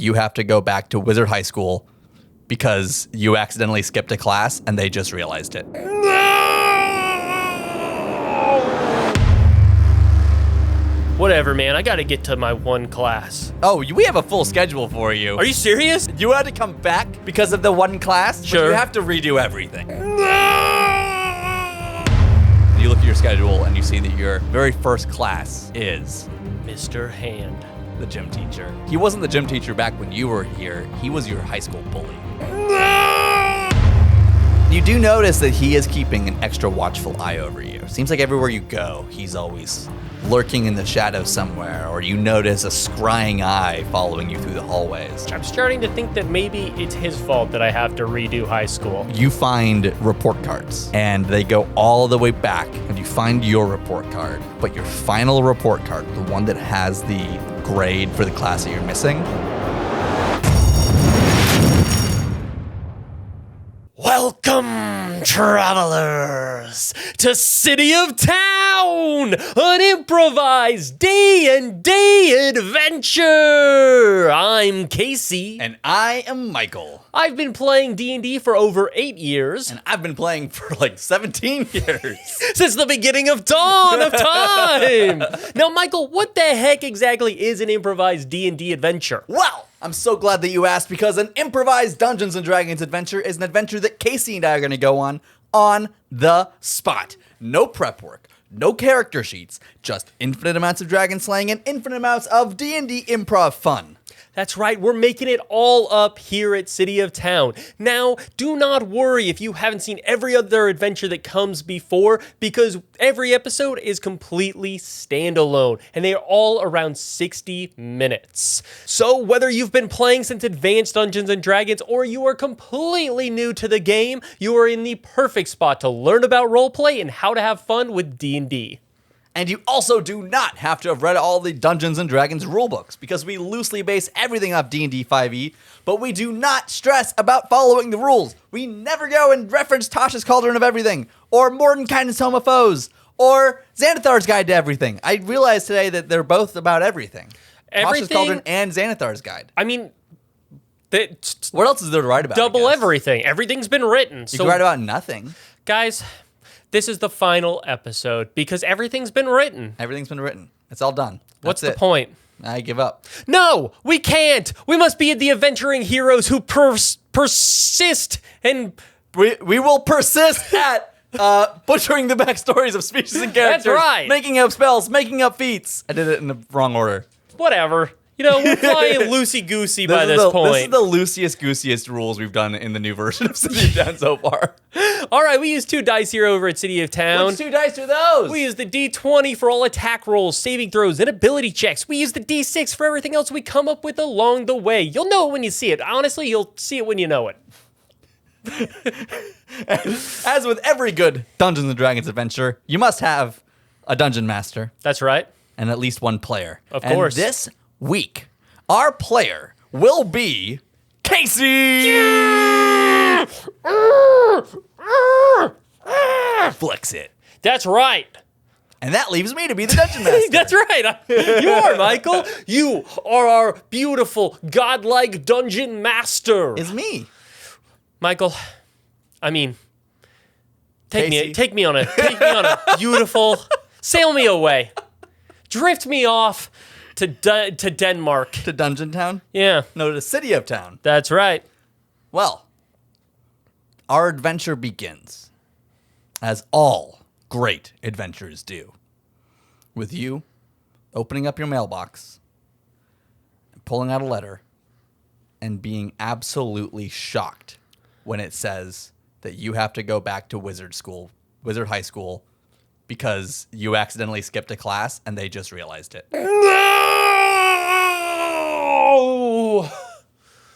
you have to go back to Wizard High School because you accidentally skipped a class and they just realized it. Whatever, man. I gotta get to my one class. Oh, we have a full schedule for you. Are you serious? You had to come back because of the one class? Sure. But you have to redo everything. You look at your schedule and you see that your very first class is Mr. Hand. the gym teacher. He wasn't the gym teacher back when you were here. He was your high school bully. You do notice that he is keeping an extra watchful eye over you. Seems like everywhere you go, he's always lurking in the shadows somewhere, or you notice a scrying eye following you through the hallways. I'm starting to think that maybe it's his fault that I have to redo high school. You find report cards, and they go all the way back, and you find your report card. But your final report card, the one that has the grade for the class that you're missing, welcome, travelers, to City of Town, an improvised D&D adventure. I'm Casey. and I am Michael. I've been playing D&D for over 8 years. And I've been playing for like 17 years. Since the beginning of dawn of time. Now, Michael, what the heck exactly is an improvised D&D adventure? Well, I'm so glad that you asked, because an improvised Dungeons & Dragons adventure is an adventure that Casey and I are going to go on the spot. No prep work, no character sheets, just infinite amounts of dragon slaying and infinite amounts of D&D improv fun. That's right, we're making it all up here at City of Town. Now, do not worry if you haven't seen every other adventure that comes before, because every episode is completely standalone, and they are all around 60 minutes. So whether you've been playing since Advanced Dungeons & Dragons, or you are completely new to the game, you are in the perfect spot to learn about roleplay and how to have fun with D&D. And you also do not have to have read all the Dungeons & Dragons rulebooks, because we loosely base everything off D&D 5e, but we do not stress about following the rules. We never go and reference Tasha's Cauldron of Everything, or Mordenkainen's Home of Foes, or Xanathar's Guide to Everything. I realized today that they're both about everything. Tasha's Cauldron and Xanathar's Guide. I mean, What else is there to write about? double everything. Everything's been written. You can write about nothing. Guys, this is the final episode because everything's been written. Everything's been written. It's all done. What's the That's it. point? I give up. No, we can't. We must be the adventuring heroes who persist and... We will persist at butchering the backstories of species and characters. That's right. Making up spells, making up feats. I did it in the wrong order. Whatever. You know, we're flying loosey-goosey by this point. This is the loosiest-goosiest rules we've done in the new version of City of Town so far. All right, we use 2 dice here over at City of Town. Which 2 dice are those? We use the D20 for all attack rolls, saving throws, and ability checks. We use the D6 for everything else we come up with along the way. You'll know it when you see it. Honestly, you'll see it when you know it. As with every good Dungeons & Dragons adventure, you must have a dungeon master. That's right. And at least one player. Of course. And this week, our player will be Casey! Flex it. That's right. And that leaves me to be the dungeon master. That's right. You are, Michael. You are our beautiful, godlike dungeon master. It's me. Michael, I mean, take Casey. me on a beautiful, sail me away, drift me off to Denmark. To Dungeon Town? Yeah, No, to City of Town. that's right. Well, our adventure begins, as all great adventures do, with you opening up your mailbox, and pulling out a letter, and being absolutely shocked when it says that you have to go back to Wizard High School, because you accidentally skipped a class and they just realized it. No!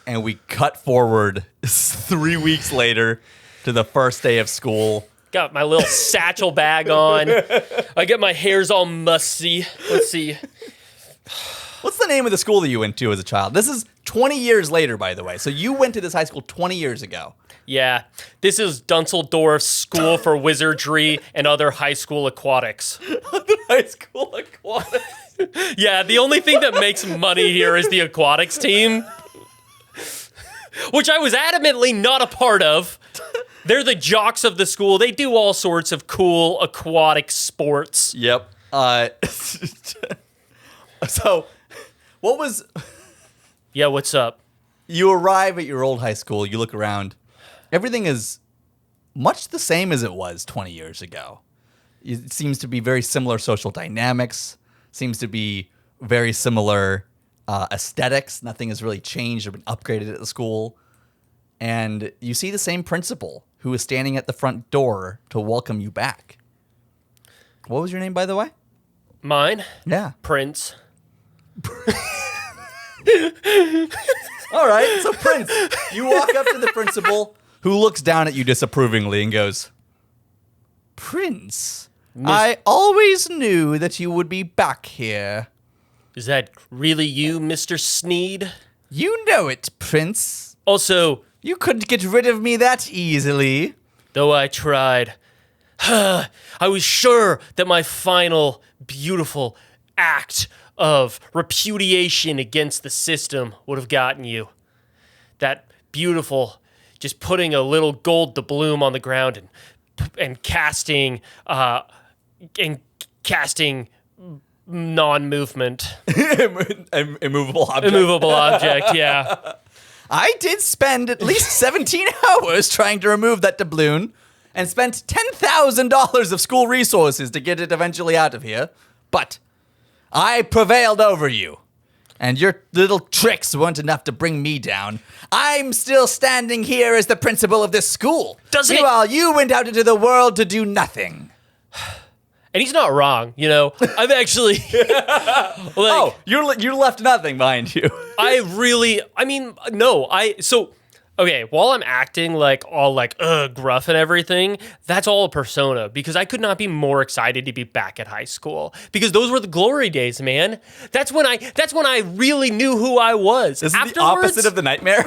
And we cut forward 3 weeks later to the first day of school. Got my little satchel bag on. I get my hairs all musty. Let's see. What's the name of the school that you went to as a child? This is 20 years later, by the way. So you went to this high school 20 years ago. Yeah, this is Dusseldorf School for Wizardry and other high school aquatics. High school aquatics. Yeah, the only thing that makes money here is the aquatics team. which I was adamantly not a part of. They're the jocks of the school. They do all sorts of cool aquatic sports. Yep. So, what was... Yeah, what's up? You arrive at your old high school, you look around. Everything is much the same as it was 20 years ago. It seems to be very similar social dynamics, seems to be very similar aesthetics. Nothing has really changed or been upgraded at the school. And you see the same principal who is standing at the front door to welcome you back. What was your name, by the way? Mine? Yeah. Prince. All right, so Prince, you walk up to the principal, who looks down at you disapprovingly and goes, Prince, I always knew that you would be back here. Is that really you, Mr. Sneed? You know it, Prince. Also, You couldn't get rid of me that easily. though I tried, I was sure that my final beautiful act of repudiation against the system would have gotten you. That beautiful, just putting a little gold doubloon on the ground and casting non-movement. Immovable object. Immovable object, yeah. I did spend at least 17 hours trying to remove that doubloon and spent $10,000 of school resources to get it eventually out of here. But I prevailed over you, and your little tricks weren't enough to bring me down. I'm still standing here as the principal of this school. Meanwhile, you went out into the world to do nothing. And he's not wrong, you know. I've actually, you left nothing behind you. Okay, while I'm acting like all like gruff and everything, that's all a persona because I could not be more excited to be back at high school because those were the glory days, man. That's when I really knew who I was. This is the opposite of the nightmare.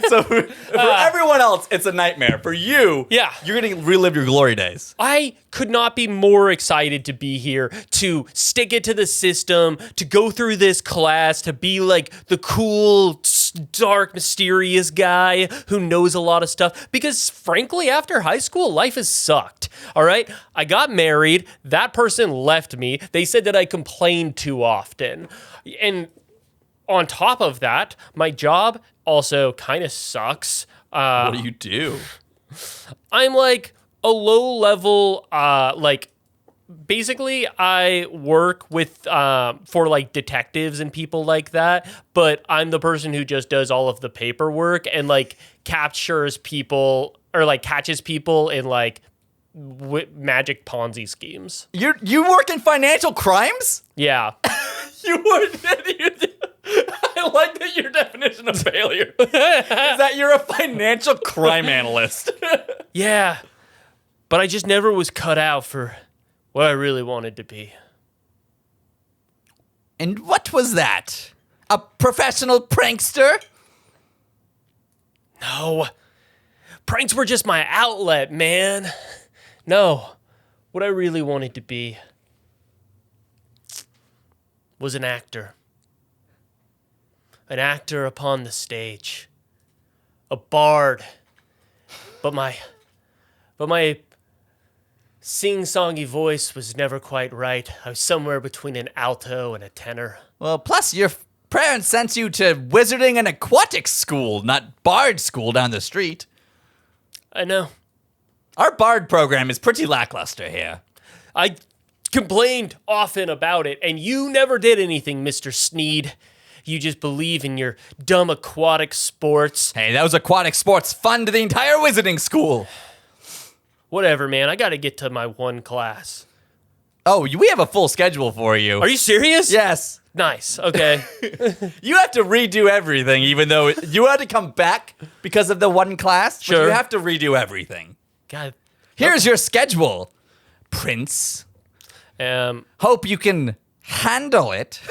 So for everyone else, it's a nightmare. For you, yeah, you're going to relive your glory days. I could not be more excited to be here, to stick it to the system, to go through this class, to be like the cool, dark, mysterious guy who knows a lot of stuff. Because frankly, after high school, life has sucked. All right? I got married. That person left me. They said that I complained too often. And on top of that, my job also kind of sucks. What do you do? I'm like a low level, basically I work with, for like detectives and people like that, but I'm the person who just does all of the paperwork and like captures people or like catches people in like magic Ponzi schemes. You work in financial crimes? Yeah. You work I like that your definition of failure is that you're a financial crime analyst. Yeah. But I just never was cut out for what I really wanted to be. And what was that? A professional prankster? No. Pranks were just my outlet, man. No. What I really wanted to be was an actor. An actor upon the stage. A bard. But my sing-songy voice was never quite right. I was somewhere between an alto and a tenor. Well, plus your parents sent you to wizarding and aquatics school, not bard school down the street. I know. Our bard program is pretty lackluster here. I complained often about it, and you never did anything, Mr. Sneed. You just believe in your dumb aquatic sports. Hey, that was aquatic sports fund the entire wizarding school. Whatever, man. I gotta get to my one class. Oh, we have a full schedule for you. Are you serious? Yes. Nice. Okay. You have to redo everything, even though you had to come back because of the one class. Sure. But you have to redo everything. God. Here's your schedule, Prince. Hope you can handle it.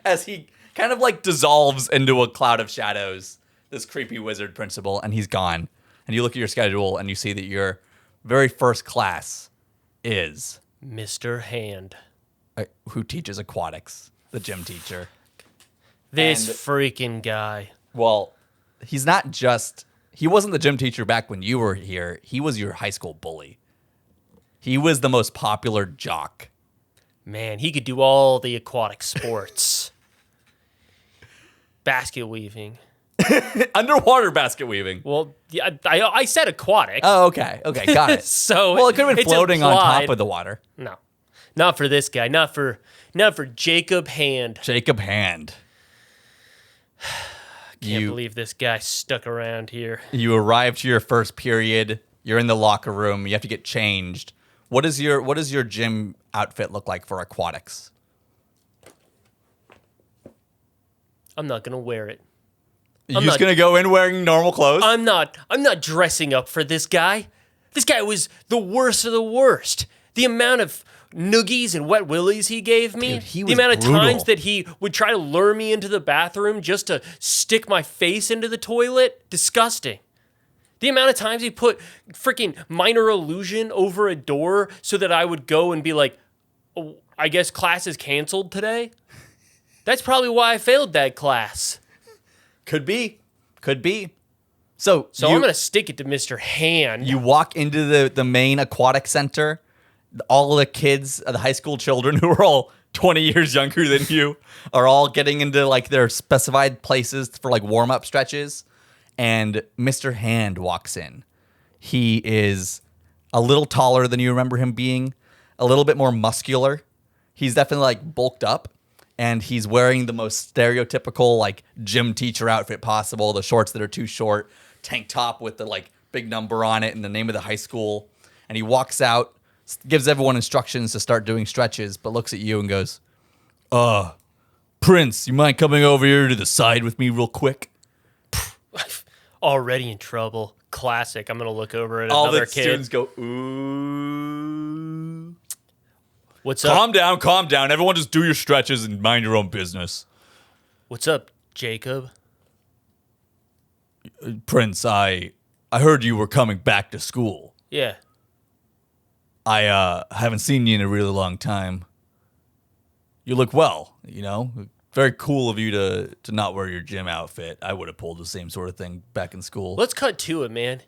As he kind of like dissolves into a cloud of shadows, this creepy wizard principal, and he's gone. And you look at your schedule and you see that your very first class is Mr. Hand. Who teaches aquatics, the gym teacher. This freaking guy. Well, he's not just, he wasn't the gym teacher back when you were here. He was your high school bully. He was the most popular jock. Man, he could do all the aquatic sports. Basket weaving. Underwater basket weaving. Well, yeah, I said aquatic. Oh, okay. Okay, got it. So well, it could have been it's floating on implied. top of the water. No, not for this guy. Not for Jacob Hand. Jacob Hand. Can't believe this guy stuck around here. You arrive to your first period. You're in the locker room. You have to get changed. What does your gym outfit look like for aquatics? I'm not gonna wear it. You're just gonna go in wearing normal clothes? I'm not dressing up for this guy. This guy was the worst of the worst. The amount of noogies and wet willies he gave me. Dude, he the was amount of brutal. times that he would try to lure me into the bathroom just to stick my face into the toilet. Disgusting. The amount of times he put freaking minor illusion over a door so that I would go and be like, oh, I guess class is canceled today. That's probably why I failed that class. Could be. So I'm going to stick it to Mr. Hand. you walk into the main aquatic center. All the kids, the high school children who are all 20 years younger than you are all getting into like their specified places for like warm-up stretches. And Mr. Hand walks in. He is a little taller than you remember him being, a little bit more muscular. He's definitely like bulked up, and he's wearing the most stereotypical like gym teacher outfit possible, the shorts that are too short, tank top with the like big number on it and the name of the high school. And he walks out, gives everyone instructions to start doing stretches, but looks at you and goes, Prince, you mind coming over here to the side with me real quick? Already in trouble. Classic. I'm going to look over at All another the kid. students go, ooh. What's up? Calm down. Everyone just do your stretches and mind your own business. What's up, Jacob? Prince, I heard you were coming back to school. Yeah. I haven't seen you in a really long time. You look well, you know? Very cool of you to not wear your gym outfit. I would have pulled the same sort of thing back in school. Let's cut to it, man.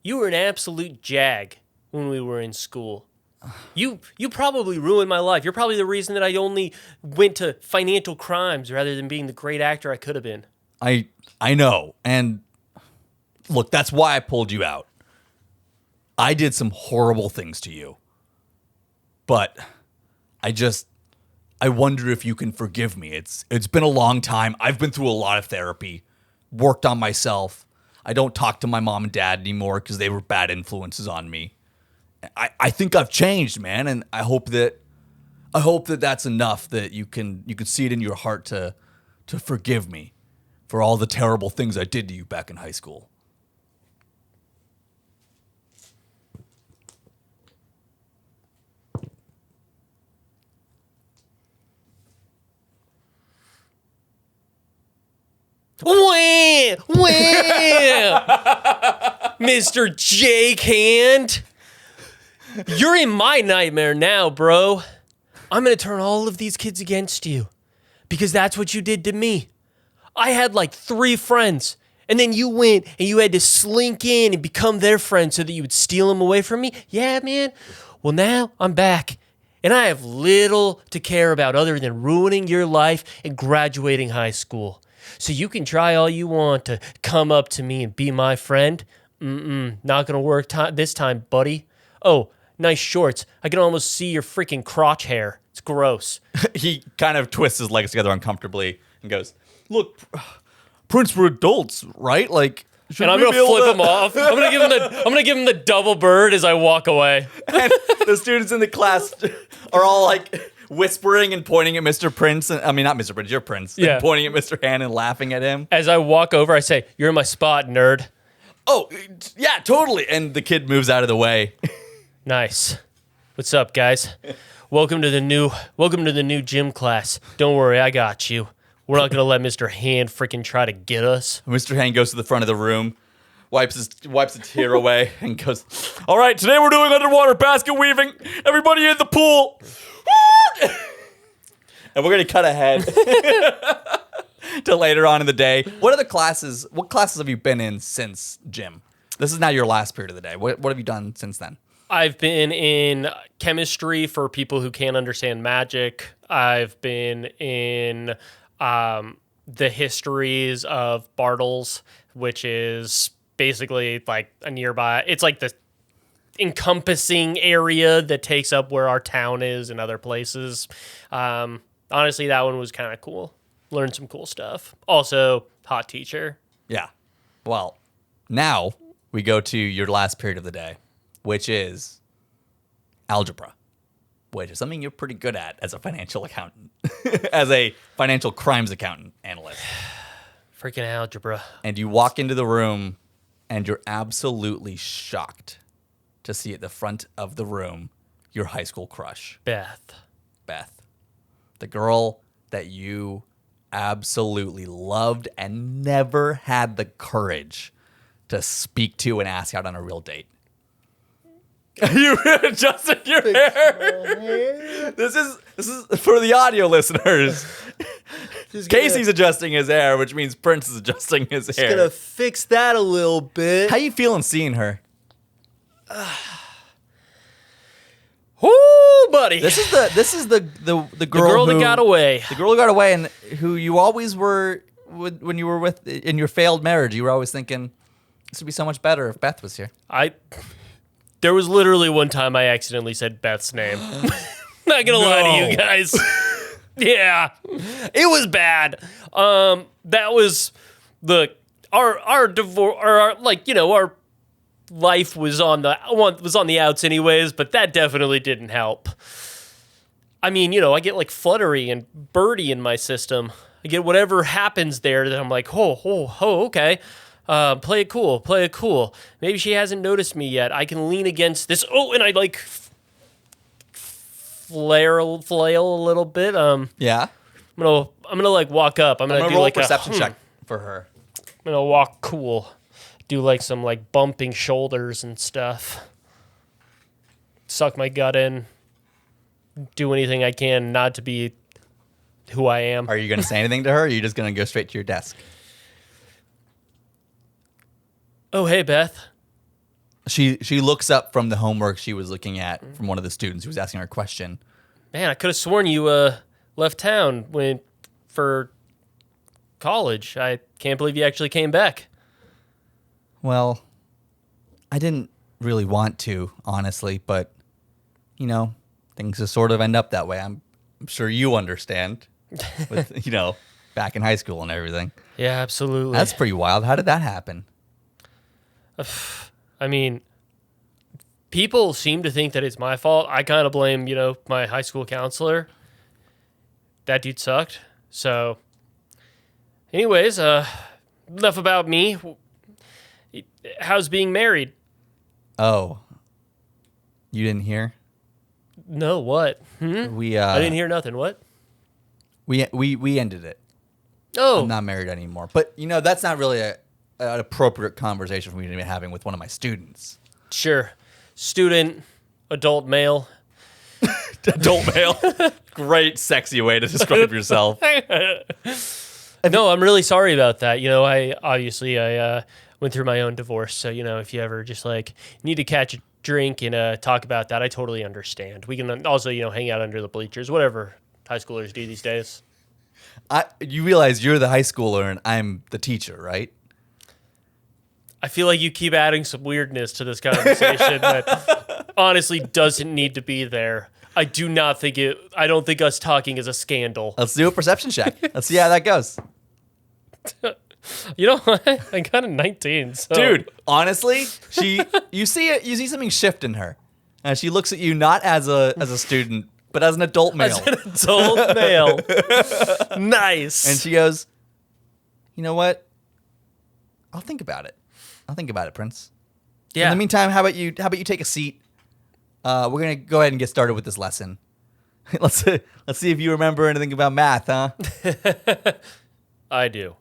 You were an absolute jag when we were in school. You probably ruined my life. You're probably the reason that I only went to financial crimes rather than being the great actor I could have been. I know. And look, that's why I pulled you out. I did some horrible things to you. But I wonder if you can forgive me. It's been a long time. I've been through a lot of therapy, worked on myself. I don't talk to my mom and dad anymore because they were bad influences on me. I think I've changed, man, and I hope that that's enough that you can see it in your heart to forgive me for all the terrible things I did to you back in high school. Wham! Wham! Mr. Jake Hand. You're in my nightmare now, bro. I'm going to turn all of these kids against you because that's what you did to me. I had like 3 friends, and then you went and you had to slink in and become their friend so that you would steal them away from me. Yeah, man. Well, now I'm back, and I have little to care about other than ruining your life and graduating high school. So you can try all you want to come up to me and be my friend. Not going to work this time, buddy. Oh, nice shorts. I can almost see your freaking crotch hair. It's gross. He kind of twists his legs together uncomfortably and goes, look, Prince, we're adults, right? Like, and I'm going to flip him off. I'm going to give him the double bird as I walk away. And the students in the class are all like whispering and pointing at Mr. Prince. I mean, not Mr. Prince, you're Prince. Yeah. And pointing at Mr. Hand and laughing at him. As I walk over, I say, "You're in my spot, nerd." Oh, yeah, totally. And the kid moves out of the way. Nice. What's up, guys? Welcome to the new gym class. Don't worry, I got you. We're not gonna let Mr. Hand freaking try to get us. Mr. Hand goes to the front of the room, wipes a tear away, and goes, all right, today we're doing underwater basket weaving. Everybody in the pool. And we're going to cut ahead. to later on in the day. What classes have you been in since gym? This is now your last period of the day. What have you done since then? I've been in chemistry for people who can't understand magic. I've been in the histories of Bartles, which is basically like a nearby. It's like the encompassing area that takes up where our town is and other places. Honestly, that one was kind of cool. Learned some cool stuff. Also, hot teacher. Yeah. Well, now we go to your last period of the day, which is algebra, which is something you're pretty good at as a financial accountant, as a financial crimes accountant analyst. Freaking algebra. And you walk into the room and you're absolutely shocked to see at the front of the room your high school crush, Beth. The girl that you absolutely loved and never had the courage to speak to and ask out on a real date. You adjusted your hair. This is for the audio listeners. Casey's adjusting his hair, which means Prince is adjusting his hair. Just gonna fix that a little bit. How you feeling seeing her? Whoo, buddy. This is the girl that got away. The girl who got away, and who you always were when you were with in your failed marriage. You were always thinking this would be so much better if Beth was here. There was literally one time I accidentally said Beth's name. Not gonna lie to you guys. Yeah, it was bad. That was our divorce, or our life was on the outs anyways, but that definitely didn't help. I mean, I get like fluttery and birdie in my system. I get whatever happens there that I'm like, okay. Play it cool. Maybe she hasn't noticed me yet. I can lean against this. Oh, and I like flail a little bit. Yeah. I'm gonna like walk up. I'm gonna do roll like a perception check for her. I'm gonna walk cool. Do like some like bumping shoulders and stuff. Suck my gut in. Do anything I can not to be who I am. Are you gonna say anything to her? Or are you just gonna go straight to your desk? Oh, hey, Beth. She looks up from the homework she was looking at from one of the students who was asking her a question. Man, I could have sworn you left town for college. I can't believe you actually came back. Well, I didn't really want to, honestly, but, things just sort of end up that way. I'm sure you understand with, back in high school and everything. Yeah, absolutely. That's pretty wild. How did that happen? I mean, people seem to think that it's my fault. I kind of blame, my high school counselor. That dude sucked. So, anyways, enough about me. How's being married? Oh, you didn't hear? No, what? I didn't hear nothing. What? We ended it. Oh, I'm not married anymore. But that's not really an appropriate conversation for me to be having with one of my students. Sure. Student, adult male. Adult male. Great sexy way to describe yourself. No, I'm really sorry about that. I went through my own divorce. So, if you ever just need to catch a drink and talk about that, I totally understand. We can also, hang out under the bleachers, whatever high schoolers do these days. You realize you're the high schooler and I'm the teacher, right? I feel like you keep adding some weirdness to this conversation that honestly doesn't need to be there. I don't think us talking is a scandal. Let's do a perception check. Let's see how that goes. You know what? I got a 19. So. Dude, honestly, you see something shift in her. And she looks at you not as a student, but as an adult male. As an adult male. Nice. And she goes, "You know what? I'll think about it. Prince. Yeah. In the meantime, how about you take a seat? We're gonna go ahead and get started with this lesson. Let's see if you remember anything about math, huh?" I do.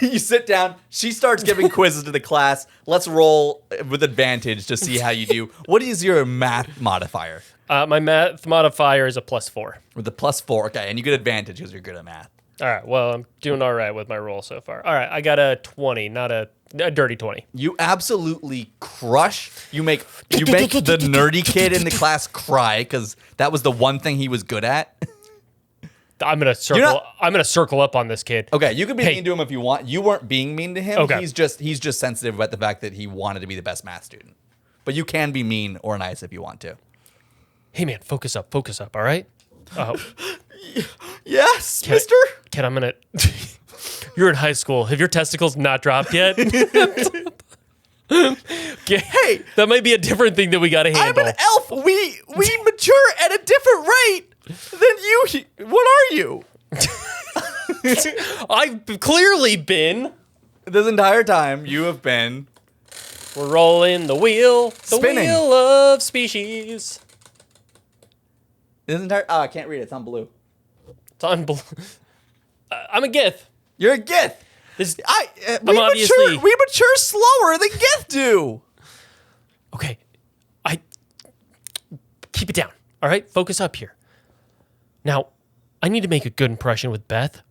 You sit down. She starts giving quizzes to the class. Let's roll with advantage to see how you do. What is your math modifier? My math modifier is a +4. With a +4, okay, and you get advantage because you're good at math. All right. Well, I'm doing all right with my roll so far. All right. I got a 20, not a dirty 20. You absolutely crush. You make the nerdy kid in the class cry because that was the one thing he was good at. I'm gonna circle up on this kid. Okay, you can be mean to him if you want. You weren't being mean to him. Okay. He's just sensitive about the fact that he wanted to be the best math student. But you can be mean or nice if you want to. Hey man, focus up, all right? Yes, mister? Kid, I'm gonna... You're in high school. Have your testicles not dropped yet? Hey! That might be a different thing that we gotta handle. I'm an elf. We mature at a different rate than you. What are you? I've clearly been. This entire time, you have been... We're rolling the wheel. The Spinning. wheel of species. This entire... Oh, I can't read it. It's on blue. It's on blue. I'm a Gith. You're a Gith. We mature slower than Gith do. Okay. Keep it down. All right? Focus up here. Now, I need to make a good impression with Beth.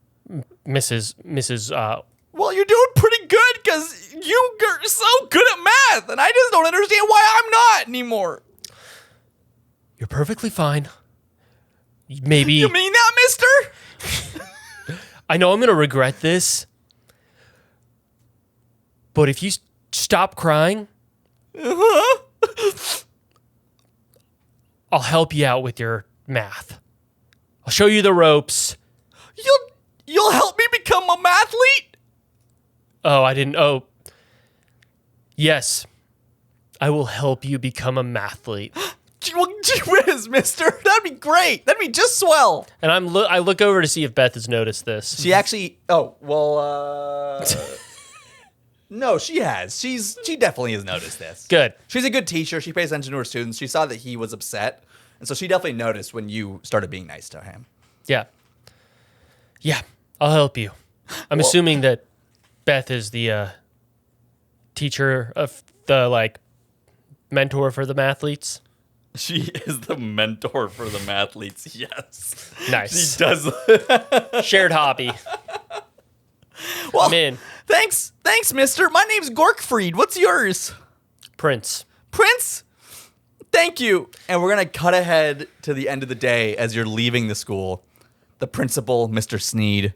Mrs. Well, you're doing pretty good because you're so good at math, and I just don't understand why I'm not anymore. You're perfectly fine. Maybe... You mean that, mister? I know I'm going to regret this, but if you stop crying, I'll help you out with your math. I'll show you the ropes. You'll help me become a mathlete? Oh, I didn't. Oh, yes. I will help you become a mathlete. Gee whiz, mister. That'd be great. That'd be just swell. And I look over to see if Beth has noticed this. She actually... Oh, well, no, she has. She definitely has noticed this. Good. She's a good teacher. She pays attention to her students. She saw that he was upset. And so she definitely noticed when you started being nice to him. Yeah. Yeah, I'll help you. I'm assuming that Beth is the teacher of the, mentor for the mathletes. She is the mentor for the mathletes, yes. Nice. She does. Shared hobby. Well, I'm in. Thanks, mister. My name's Gorkfried. What's yours? Prince. Prince? Thank you. And we're going to cut ahead to the end of the day as you're leaving the school. The principal, Mr. Sneed,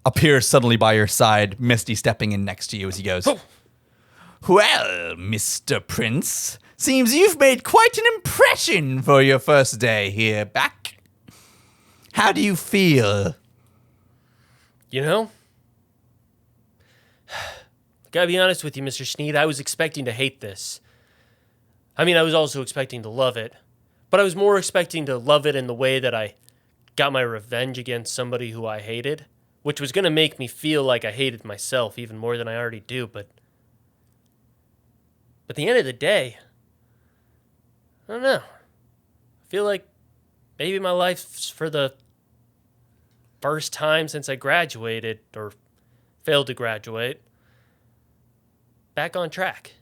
appears suddenly by your side, Misty stepping in next to you as he goes, "Oh. Well, Mr. Prince, seems you've made quite an impression for your first day here back. How do you feel?" You know, gotta be honest with you, Mr. Sneed, I was expecting to hate this. I mean, I was also expecting to love it, but I was more expecting to love it in the way that I got my revenge against somebody who I hated, which was gonna make me feel like I hated myself even more than I already do, but at the end of the day, I don't know. I feel like maybe my life's, for the first time since I graduated, or failed to graduate, back on track.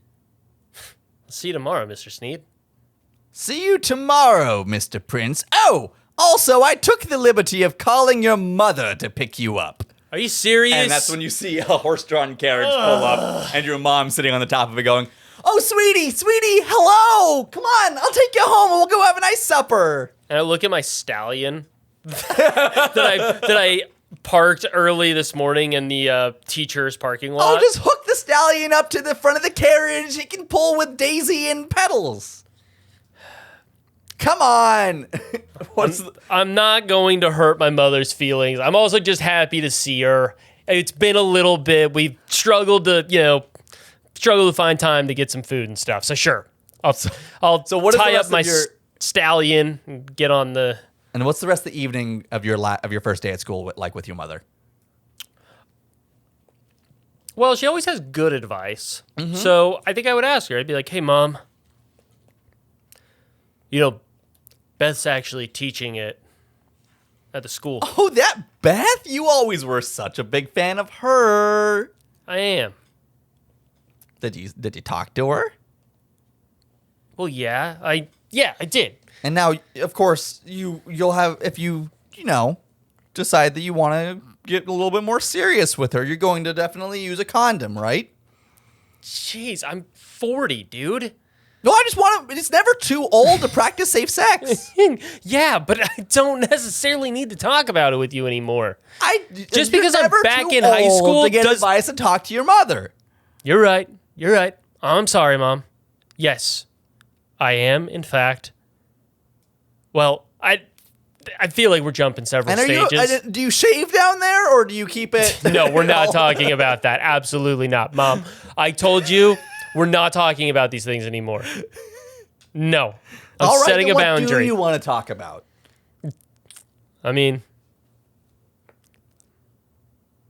I'll see you tomorrow, Mr. Sneed. See you tomorrow, Mr. Prince. Oh, also, I took the liberty of calling your mother to pick you up. Are you serious? And that's when you see a horse-drawn carriage pull up, and your mom sitting on the top of it going, "Oh, sweetie, hello. Come on, I'll take you home and we'll go have a nice supper." And I look at my stallion that I parked early this morning in the teacher's parking lot. Oh, just hook the stallion up to the front of the carriage. He can pull with Daisy and pedals. Come on. I'm not going to hurt my mother's feelings. I'm also just happy to see her. It's been a little bit. We've struggled to find time to get some food and stuff. So sure, I'll tie up my stallion and get on the... And what's the rest of the evening of your first day at school like with your mother? Well, she always has good advice. Mm-hmm. So I think I would ask her. I'd be like, "Hey, Mom, Beth's actually teaching it at the school." Oh, that Beth? You always were such a big fan of her. I am. Did you talk to her? Well, yeah, I did. And now, of course, you'll have, if you decide that you want to get a little bit more serious with her, you're going to definitely use a condom, right? Jeez, I'm 40, dude. No, I just want to. It's never too old to practice safe sex. Yeah, but I don't necessarily need to talk about it with you anymore. Just you're because I'm never back too in high old school to get advice and talk to your mother. You're right. You're right. I'm sorry, Mom. Yes, I am, in fact. Well, I feel like we're jumping several stages. Do you shave down there, or do you keep it? No, we're not talking about that. Absolutely not. Mom, I told you we're not talking about these things anymore. No. I'm setting a boundary. What do you want to talk about? I mean,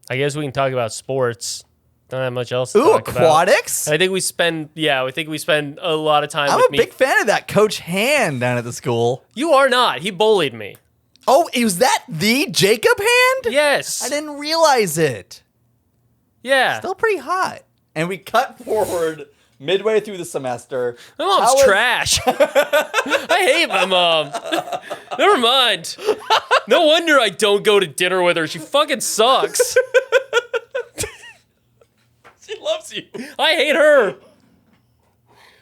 I guess we can talk about sports. Don't have much else to talk about. Aquatics? I think we spend a lot of time I'm with a me. big fan of that Coach Hand down at the school. You are not. He bullied me. Oh, was that the Jacob Hand? Yes. I didn't realize it. Yeah. Still pretty hot. And we cut forward midway through the semester. My mom's trash. I hate my mom. Never mind. No wonder I don't go to dinner with her. She fucking sucks. She loves you. I hate her.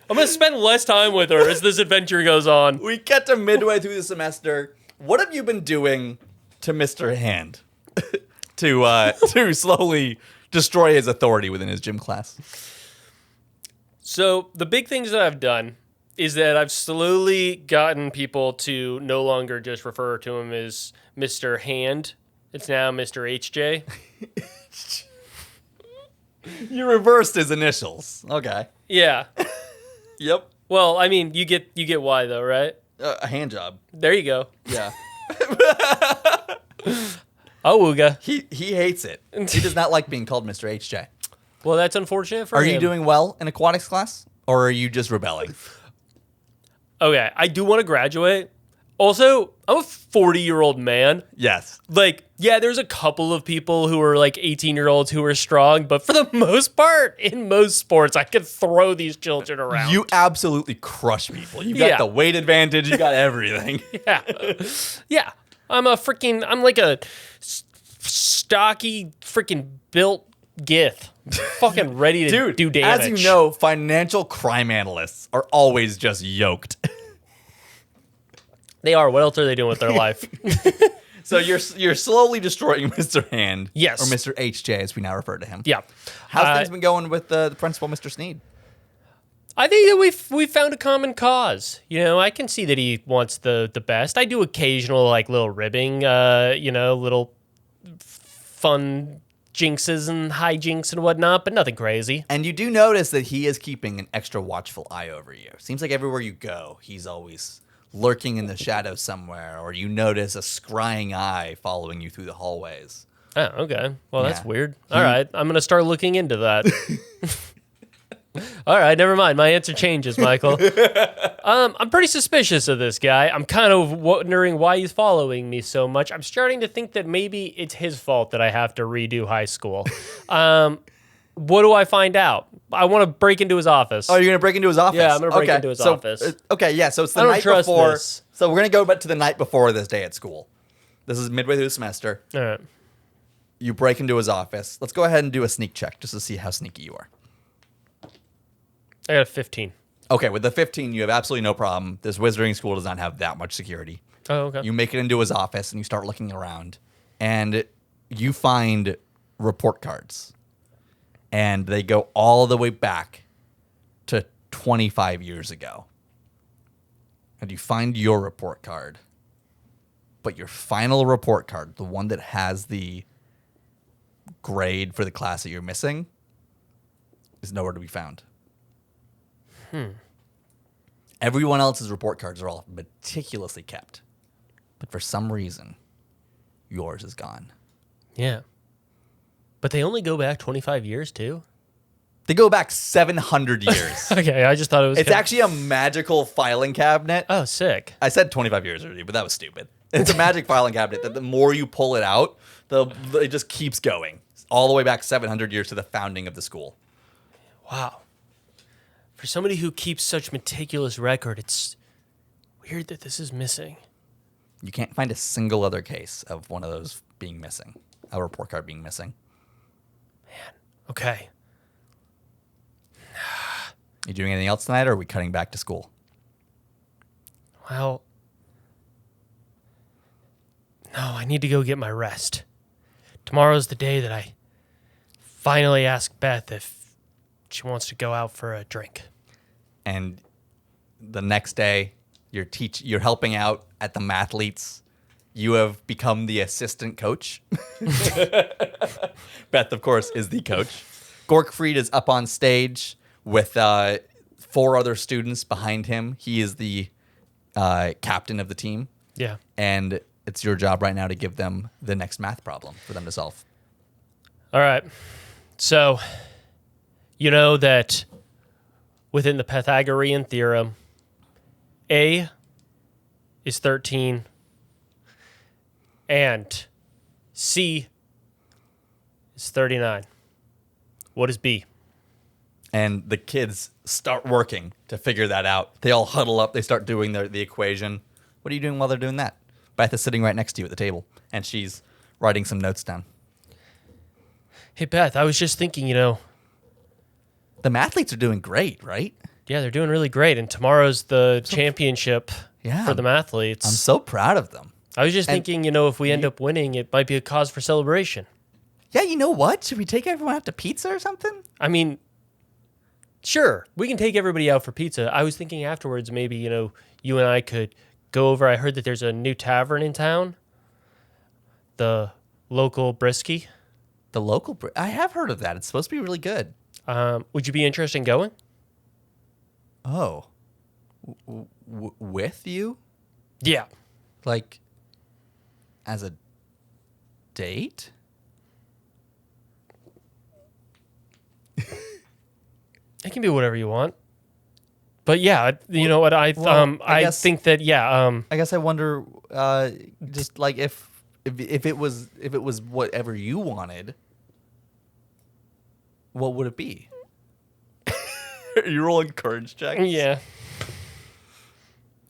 I'm going to spend less time with her as this adventure goes on. We cut to midway through the semester. What have you been doing to Mr. Hand to slowly destroy his authority within his gym class? So the big things that I've done is that I've slowly gotten people to no longer just refer to him as Mr. Hand. It's now Mr. HJ. You reversed his initials. Okay. Yeah. Yep. Well, I mean, you get why though, right? A hand job. There you go. Yeah. Awooga. He hates it. He does not like being called Mr. HJ. Well, that's unfortunate for him. Are you doing well in aquatics class, or are you just rebelling? Okay, I do want to graduate. Also, I'm a 40-year-old man. Yes. Like, yeah, there's a couple of people who are like 18-year-olds who are strong, but for the most part, in most sports, I can throw these children around. You absolutely crush people. You got the weight advantage. You got everything. Yeah. Yeah. I'm like a stocky, freaking built gith. Fucking ready to do damage. As you know, financial crime analysts are always just yoked. They are. What else are they doing with their life? So you're slowly destroying Mr. Hand. Yes. Or Mr. HJ, as we now refer to him. Yeah. How's things been going with the principal, Mr. Sneed? I think that we've found a common cause. You know, I can see that he wants the best. I do occasional like little ribbing, little fun jinxes and hijinks and whatnot, but nothing crazy. And you do notice that he is keeping an extra watchful eye over you. Seems like everywhere you go, he's always lurking in the shadows somewhere, or you notice a scrying eye following you through the hallways. Oh, okay. Well, that's Yeah. weird. All right, I'm going to start looking into that. All right, never mind. My answer changes, Michael. I'm pretty suspicious of this guy. I'm kind of wondering why he's following me so much. I'm starting to think that maybe it's his fault that I have to redo high school. What do I find out? I want to break into his office. Oh, you're going to break into his office? Yeah, I'm going to break into his office. Okay, yeah, so it's the I don't night trust before. this. So we're going to go back to the night before this day at school. This is midway through the semester. All right. You break into his office. Let's go ahead and do a sneak check just to see how sneaky you are. I got a 15. Okay, with the 15, you have absolutely no problem. This wizarding school does not have that much security. Oh, okay. You make it into his office and you start looking around, and you find report cards. And they go all the way back to 25 years ago. And you find your report card. But your final report card, the one that has the grade for the class that you're missing, is nowhere to be found. Everyone else's report cards are all meticulously kept. But for some reason, yours is gone. Yeah. But they only go back 25 years, too? They go back 700 years. Okay, I just thought it was... It's actually a magical filing cabinet. Oh, sick. I said 25 years already, but that was stupid. It's a magic filing cabinet that the more you pull it out, it just keeps going. All the way back 700 years to the founding of the school. Wow. For somebody who keeps such meticulous record, it's weird that this is missing. You can't find a single other case of one of those being missing. a report card being missing. Okay. You doing anything else tonight, or are we cutting back to school? Well, no, I need to go get my rest. Tomorrow's the day that I finally ask Beth if she wants to go out for a drink. And the next day, you're helping out at the mathletes. You have become the assistant coach. Beth, of course, is the coach. Gorkfried is up on stage with 4 other students behind him. He is the captain of the team. Yeah. And it's your job right now to give them the next math problem for them to solve. All right. So, you know that within the Pythagorean theorem, A is 13 and C is 39. What is B? And the kids start working to figure that out. They all huddle up. They start doing the equation. What are you doing while they're doing that? Beth is sitting right next to you at the table, and she's writing some notes down. Hey, Beth, I was just thinking, The mathletes are doing great, right? yeah, they're doing really great. And tomorrow's the championship Yeah. for the mathletes. I'm so proud of them. I was just thinking, if we end up winning, it might be a cause for celebration. Yeah, you know what? Should we take everyone out to pizza or something? I mean, sure, we can take everybody out for pizza. I was thinking afterwards, maybe, you and I could go over. I heard that there's a new tavern in town, the local Brisky. The local... I have heard of that. It's supposed to be really good. Would you be interested in going? Oh. With you? Yeah. Like, as a date? It can be whatever you want. But yeah, you know what? I think that I guess I wonder, just like if it was whatever you wanted, what would it be? Are you rolling courage checks? Yeah.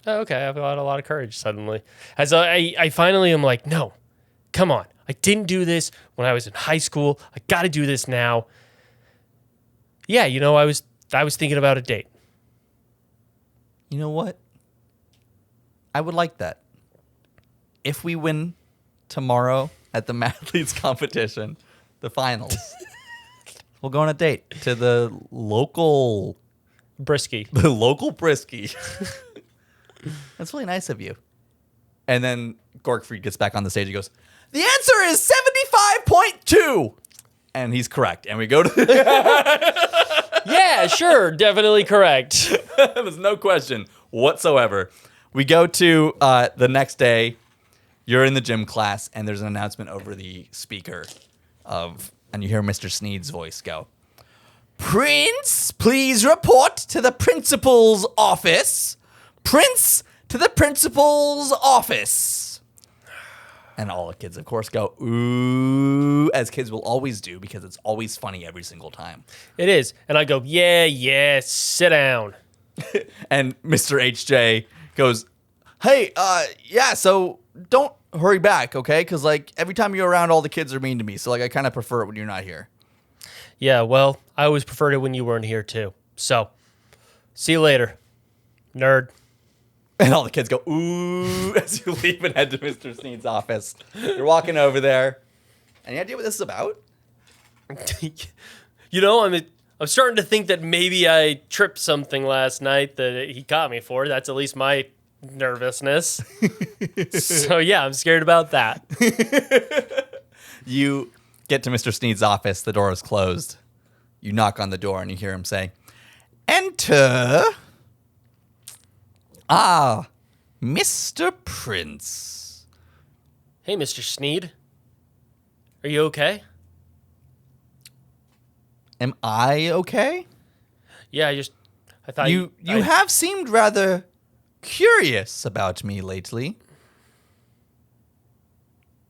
Oh, okay, I've got a lot of courage suddenly. As I finally am like, no, come on. I didn't do this when I was in high school. I got to do this now. Yeah, I was thinking about a date. You know what? I would like that. If we win tomorrow at the Mathletes competition, the finals, we'll go on a date to the local Brisky. Brisky. That's really nice of you. And then Gorkfried gets back on the stage. He goes, "The answer is 75.2." And he's correct. And we go to... Yeah, sure, definitely correct. There's no question whatsoever. We go to the next day. You're in the gym class, and there's an announcement over the speaker and you hear Mr. Sneed's voice go, "Prince, please report to the principal's office. Prince to the principal's office." And all the kids, of course, go, "Ooh," as kids will always do, because it's always funny every single time. It is. And I go, yeah, sit down. And Mr. HJ goes, "Hey, yeah, so don't hurry back, okay? Because, every time you're around, all the kids are mean to me. So, I kind of prefer it when you're not here." Yeah, well, I always preferred it when you weren't here, too. So, see you later, nerd. And all the kids go, "Ooh," as you leave and head to Mr. Sneed's office. You're walking over there. Any idea what this is about? I'm starting to think that maybe I tripped something last night that he caught me for. That's at least my nervousness. So, yeah, I'm scared about that. You get to Mr. Sneed's office. The door is closed. You knock on the door and you hear him say, "Enter. Ah, Mr. Prince." Hey, Mr. Sneed. Are you okay? Am I okay? Yeah, I thought You have seemed rather curious about me lately.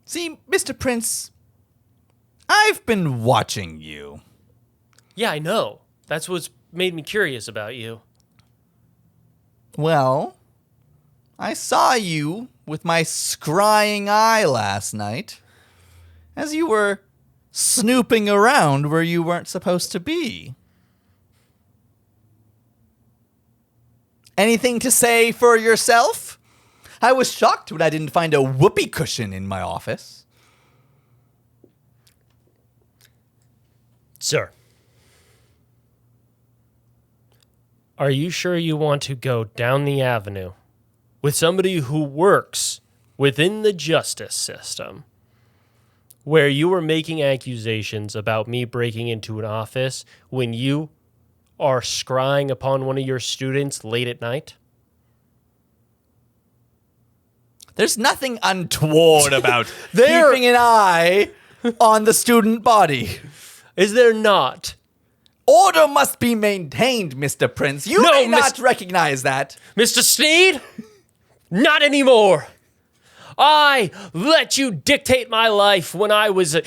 See, Mr. Prince, I've been watching you. Yeah, I know. That's what's made me curious about you. Well, I saw you with my scrying eye last night, as you were snooping around where you weren't supposed to be. Anything to say for yourself? I was shocked when I didn't find a whoopee cushion in my office. Sir, are you sure you want to go down the avenue with somebody who works within the justice system, where you were making accusations about me breaking into an office when you are scrying upon one of your students late at night? There's nothing untoward about There- keeping an eye on the student body. Is there not? Order must be maintained, Mr. Prince. You No, may not Mr. recognize that. Mr. Sneed? Not anymore. I let you dictate my life when I was a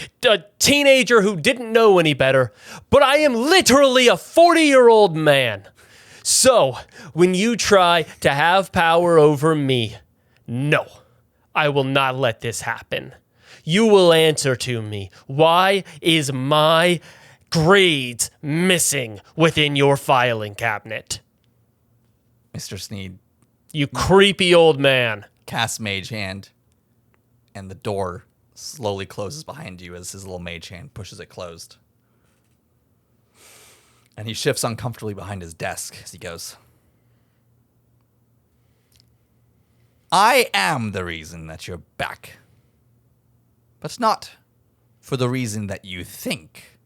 teenager who didn't know any better, but I am literally a 40-year-old man. So, when you try to have power over me, no, I will not let this happen. You will answer to me. Why is my grades missing within your filing cabinet? Mr. Sneed You creepy old man. casts Mage Hand, and the door slowly closes behind you as his little Mage Hand pushes it closed. And he shifts uncomfortably behind his desk as he goes, I am the reason that you're back. But not for the reason that you think.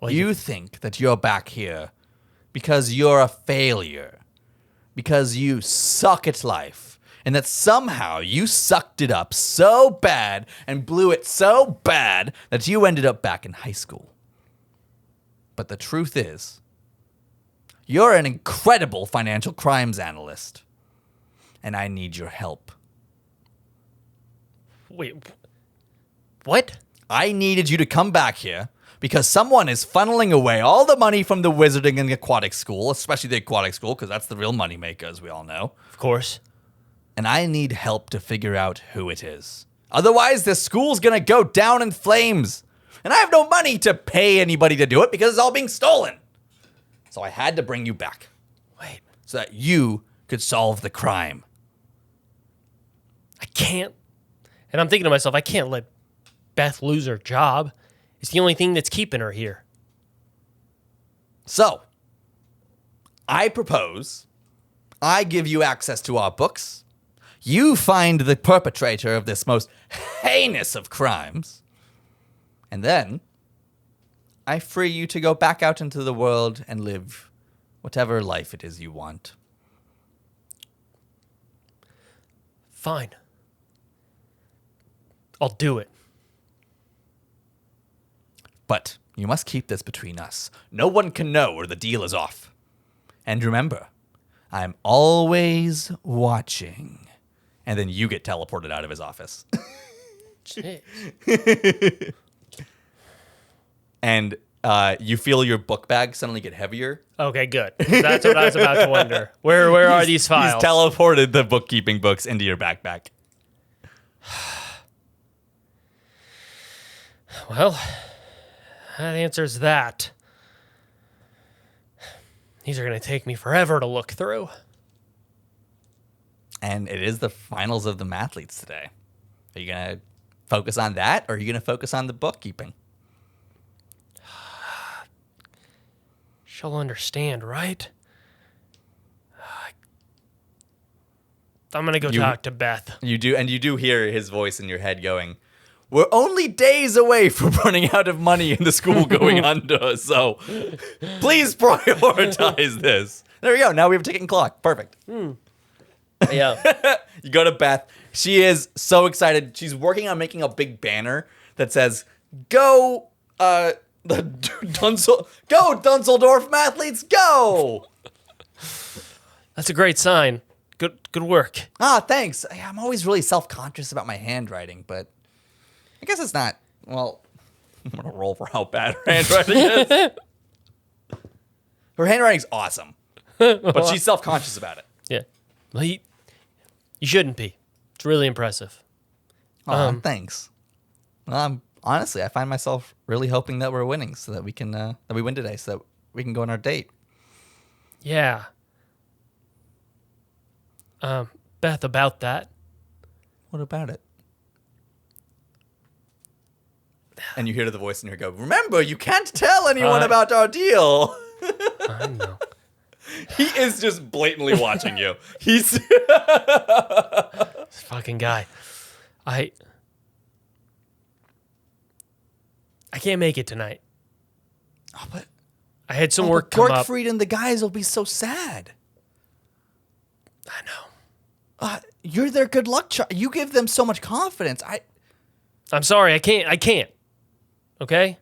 Well, You think that you're back here because you're a failure, because you suck at life, and that somehow you sucked it up so bad and blew it so bad that you ended up back in high school. But the truth is, you're an incredible financial crimes analyst, and I need your help. Wait, what? I needed you to come back here because someone is funneling away all the money from the wizarding and the aquatic school, especially the aquatic school, because that's the real moneymaker, as we all know. Of course. And I need help to figure out who it is. Otherwise, this school's gonna go down in flames. And I have no money to pay anybody to do it because it's all being stolen. So I had to bring you back Wait, so that you could solve the crime. I can't. And I'm thinking to myself, I can't let Beth lose her job. It's the only thing that's keeping her here. So, I propose I give you access to our books. You find the perpetrator of this most heinous of crimes. And then, I free you to go back out into the world and live whatever life it is you want. Fine. I'll do it. But you must keep this between us. No one can know or the deal is off. And remember, I'm always watching. And then you get teleported out of his office. Jeez. And you feel your book bag suddenly get heavier. Okay, good. That's what I was about to wonder. Where are these files? He's teleported the bookkeeping books into your backpack. Well, that answers that. These are going to take me forever to look through. And it is the finals of the mathletes today. Are you going to focus on that, or are you going to focus on the bookkeeping? She'll understand, right? I'm going to go talk to Beth. You do, and you do hear his voice in your head going, we're only days away from running out of money in the school going under, so please prioritize this. There we go. Now we have a ticking clock. Perfect. Yeah. You go to Beth. She is so excited. She's working on making a big banner that says, go, Dusseldorf mathletes, go! That's a great sign. Good work. Ah, thanks. I'm always really self-conscious about my handwriting, but I guess it's not, well, I'm going to roll for how bad her handwriting is. Her handwriting's awesome, but she's self-conscious about it. Yeah. Well, you shouldn't be. It's really impressive. Oh, thanks. I'm honestly, I find myself really hoping that we're winning so that we can that we win today so that we can go on our date. Yeah. Beth, about that. What about it? And you hear the voice in here go, remember, you can't tell anyone about our deal. I know. He is just blatantly watching you. He's This fucking guy. I can't make it tonight. Oh, but I had some work come up. Gorkfried and the guys will be so sad. I know. You're their good luck charm. You give them so much confidence. I'm sorry. I can't. Okay?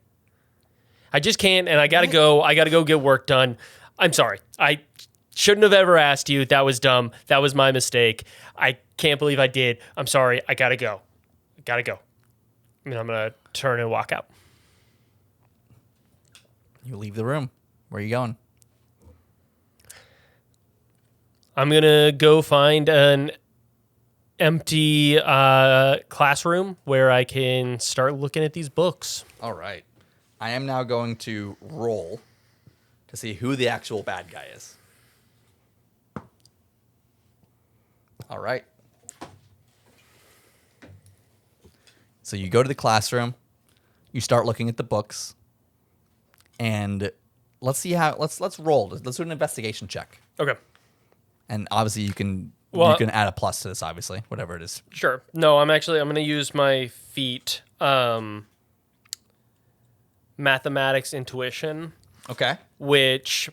I just can't, and I gotta go. I gotta go get work done. I'm sorry. I shouldn't have ever asked you. That was dumb. That was my mistake. I can't believe I did. I'm sorry. I gotta go. I gotta go. I mean, I'm gonna turn and walk out. You leave the room. Where are you going? I'm gonna go find an empty classroom where I can start looking at these books. All right. I am now going to roll to see who the actual bad guy is. All right. So you go to the classroom, you start looking at the books, and let's see how let's roll. Let's do an investigation check. Okay. And obviously you can add a plus to this, obviously, whatever it is. Sure. No, I'm going to use my feat, mathematics intuition, Okay. which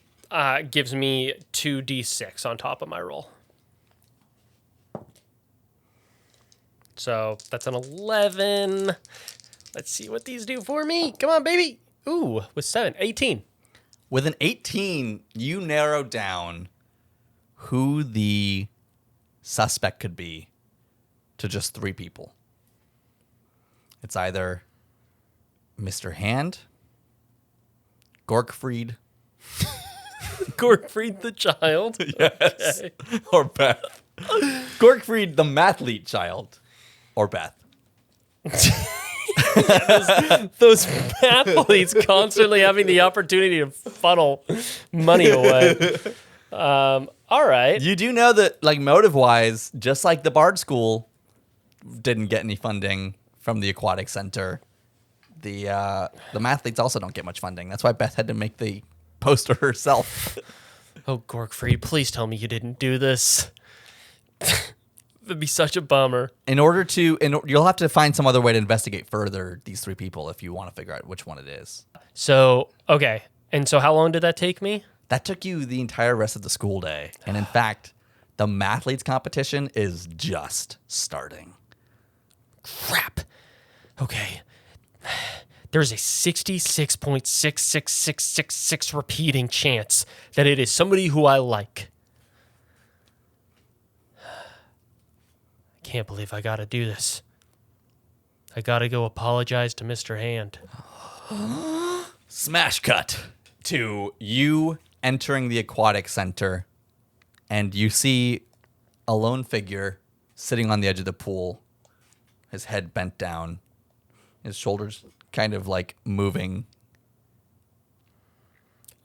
gives me 2d6 on top of my roll. So that's an 11. Let's see what these do for me. Come on, baby. Ooh, with 7, 18. With an 18, you narrow down who the suspect could be to just 3 people. It's either Mr. Hand, Gorkfried, Gorkfried the child. yes, Okay. or Beth. Gorkfried the mathlete child, or Beth. Those athletes constantly having the opportunity to funnel money away. All right. You do know that, like, motive-wise, just like the Bard School didn't get any funding from the Aquatic Center, the mathletes also don't get much funding. That's why Beth had to make the poster herself. Oh, Gorkfried, please tell me you didn't do this. That'd be such a bummer. You'll have to find some other way to investigate further these 3 people if you want to figure out which one it is. So, okay. And so how long did that take me? That took you the entire rest of the school day. And in fact, the mathletes competition is just starting. Crap. Okay. There's a 66.66666 repeating chance that it is somebody who I like. I can't believe I gotta do this. I gotta go apologize to Mr. Hand. Smash cut to you entering the aquatic center, and you see a lone figure sitting on the edge of the pool, his head bent down, his shoulders kind of like moving.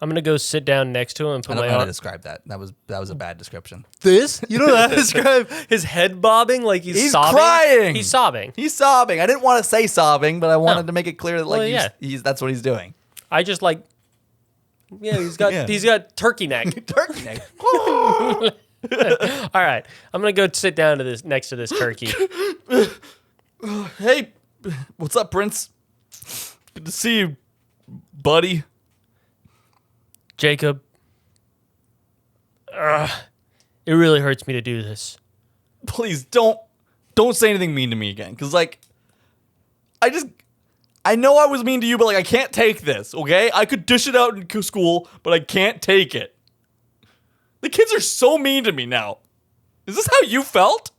I'm gonna go sit down next to him and I put don't my know how to arm. describe that. That was a bad description. This? You don't know how to describe his head bobbing like he's sobbing? Crying. He's sobbing. He's sobbing. I didn't want to say sobbing, but I wanted to make it clear that Well, like yeah. he's that's what he's doing. I just like, yeah, he's got turkey neck. Turkey neck. All right, I'm gonna go sit down to this next to this turkey. Hey, what's up, Prince? Good to see you, buddy. Jacob, it really hurts me to do this. Please don't say anything mean to me again, because like I know I was mean to you, but like I can't take this. Okay, I could dish it out in school, but I can't take it. The kids are so mean to me now. Is this how you felt?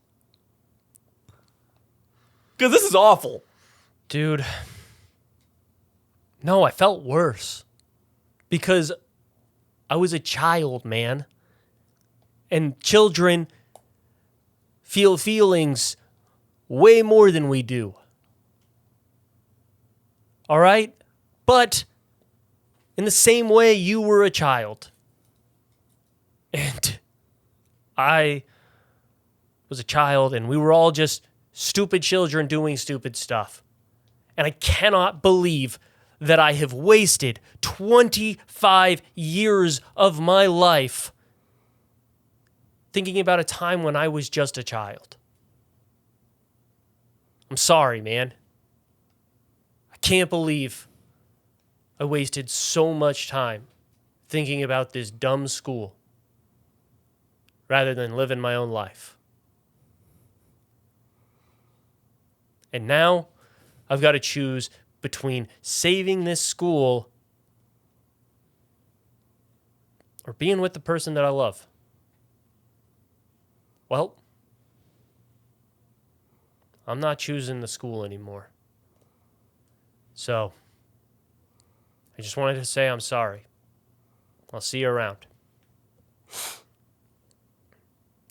Because this is awful. Dude, no, I felt worse. Because I was a child, man. And children feel feelings way more than we do. All right? But in the same way you were a child, and I was a child, and we were all just stupid children doing stupid stuff. And I cannot believe that I have wasted 25 years of my life thinking about a time when I was just a child. I'm sorry, man. I can't believe I wasted so much time thinking about this dumb school rather than living my own life. And now I've got to choose between saving this school or being with the person that I love. Well, I'm not choosing the school anymore. So, I just wanted to say I'm sorry. I'll see you around.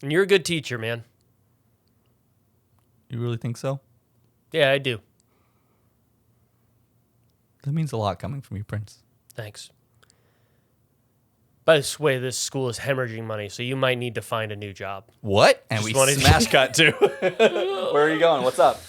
And you're a good teacher, man. You really think so? Yeah, I do. That means a lot coming from you, Prince. Thanks. By the way, this school is hemorrhaging money, so you might need to find a new job. What? And Just we wanted to- smash cut too. Where are you going? What's up?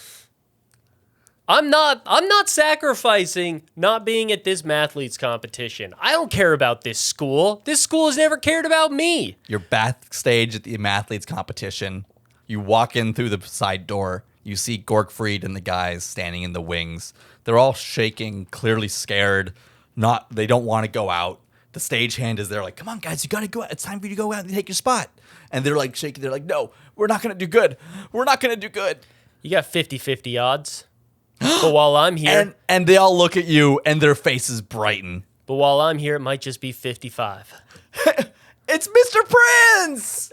I'm not sacrificing not being at this mathletes competition. I don't care about this school. This school has never cared about me. You're backstage at the mathletes competition. You walk in through the side door. You see Gorkfried and the guys standing in the wings. They're all shaking, clearly scared. They don't want to go out. The stagehand is there like, come on, guys, you got to go out. It's time for you to go out and take your spot. And they're like shaking. They're like, no, we're not going to do good. We're not going to do good. You got 50-50 odds. But while I'm here... And they all look at you and their faces brighten. But while I'm here, it might just be 55. It's Mr. Prince!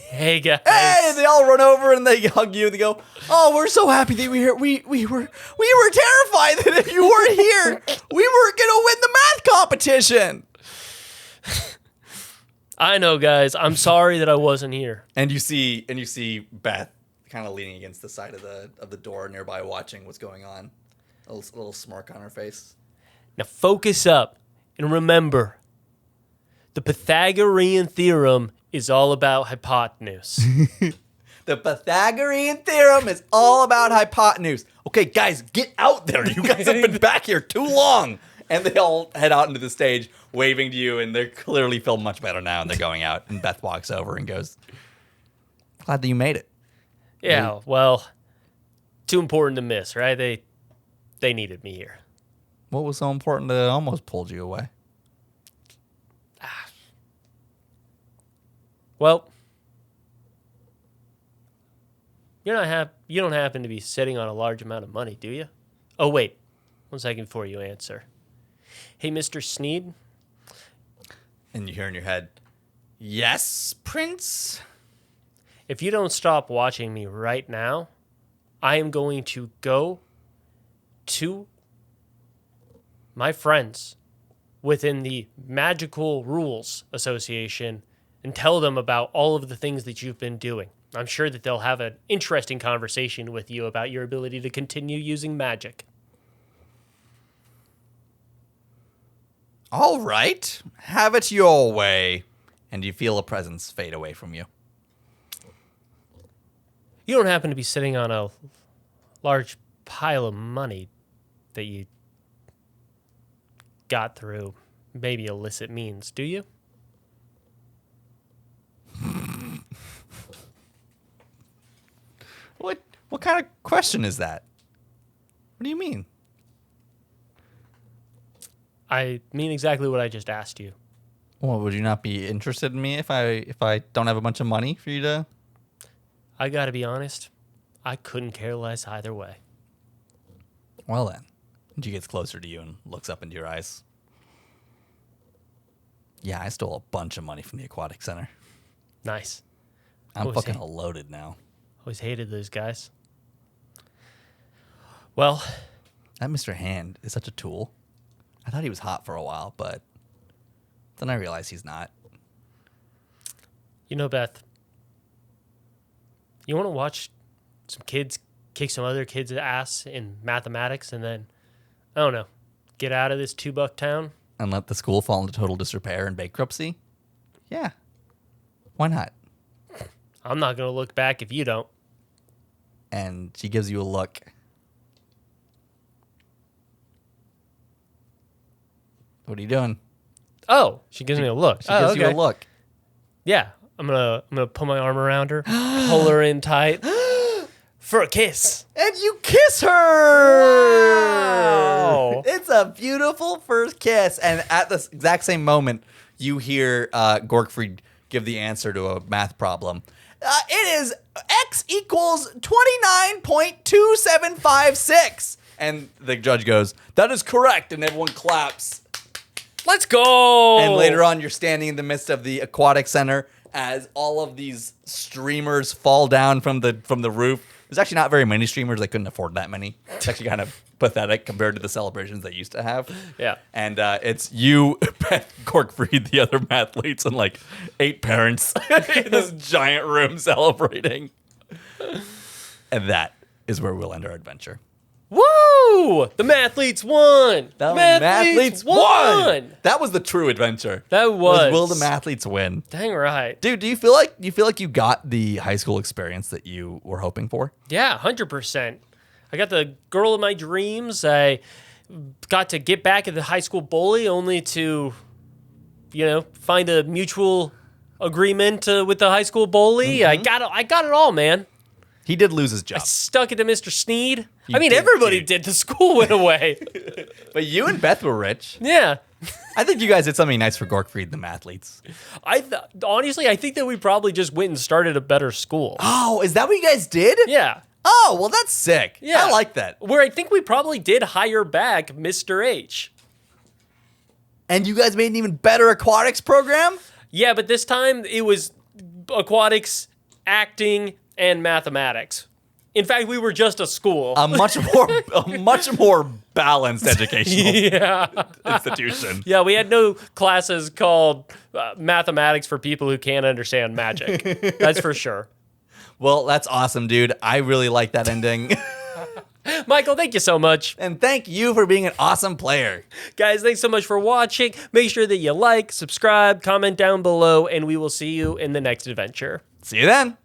Hey, guys. Hey! They all run over and they hug you. They go, oh, we're so happy that you were here. We were terrified that if you weren't here, we weren't going to win the math competition. I know, guys. I'm sorry that I wasn't here. And you see Beth kind of leaning against the side of the door nearby, watching what's going on. A little smirk on her face. Now focus up and remember, the Pythagorean theorem is all about hypotenuse. The Pythagorean theorem is all about hypotenuse. Okay, guys, get out there. You guys have been back here too long. And they all head out into the stage, waving to you, and they clearly feel much better now, and they're going out. And Beth walks over and goes, glad that you made it. Yeah, well, too important to miss, right? They needed me here. What was so important that it almost pulled you away? Well, you don't happen to be sitting on a large amount of money, do you? Oh, wait. 1 second before you answer. Hey, Mr. Sneed. And you hear in your head, yes, Prince? If you don't stop watching me right now, I am going to go to my friends within the Magical Rules Association and tell them about all of the things that you've been doing. I'm sure that they'll have an interesting conversation with you about your ability to continue using magic. All right, have it your way. And you feel a presence fade away from you. You don't happen to be sitting on a large pile of money that you got through maybe illicit means, do you? What kind of question is that? What do you mean? I mean exactly what I just asked you. Well, would you not be interested in me if I don't have a bunch of money for you to? I gotta be honest, I couldn't care less either way. Well then. And she gets closer to you and looks up into your eyes. Yeah, I stole a bunch of money from the aquatic center. Nice. I'm What was fucking it? loaded now. Always hated those guys. Well, That Mr. Hand is such a tool. I thought he was hot for a while, but then I realized he's not. you know, Beth, you want to watch some kids kick some other kids' ass in mathematics and then, I don't know, Get out of this $2 town? And let the school fall into total disrepair and bankruptcy? Yeah. Why not? I'm not going to look back if you don't. And she gives you a look. What are you doing? Oh, she gives me a look. She gives you a look. Yeah, I'm gonna put my arm around her, pull her in tight for a kiss. And you kiss her! Wow. It's a beautiful first kiss. And at the exact same moment, you hear Gorkfried give the answer to a math problem. It is x equals 29.2756. And the judge goes, that is correct. And everyone claps. Let's go. And later on, you're standing in the midst of the aquatic center as all of these streamers fall down from the roof. There's actually not very many streamers. They couldn't afford that many. It's actually kind of pathetic compared to the celebrations they used to have. Yeah. And it's you, Beth, Gorkfried, the other mathletes, and like 8 parents in this giant room celebrating. And that is where we'll end our adventure. Woo! The mathletes won. The mathletes won. That was the true adventure. That was. Will the mathletes win? Dang right. Dude, do you feel like you got the high school experience that you were hoping for? Yeah, 100%. I got the girl of my dreams. I got to get back at the high school bully only to, find a mutual agreement with the high school bully. Mm-hmm. I got it all, man. He did lose his job. Stuck it to Mr. Sneed. You Everybody did. The school went away. But you and Beth were rich. Yeah. I think you guys did something nice for Gorkfried, the mathletes. Honestly, I think that we probably just went and started a better school. Oh, is that what you guys did? Yeah. Oh, well, that's sick. Yeah. I like that. Where I think we probably did hire back Mr. H. And you guys made an even better aquatics program? Yeah, but this time it was aquatics, acting, and mathematics. In fact, we were just a school. A much more balanced educational institution. Yeah, we had no classes called mathematics for people who can't understand magic. That's for sure. Well, that's awesome, dude. I really like that ending. Michael, thank you so much. And thank you for being an awesome player. Guys, thanks so much for watching. Make sure that you like, subscribe, comment down below, and we will see you in the next adventure. See you then.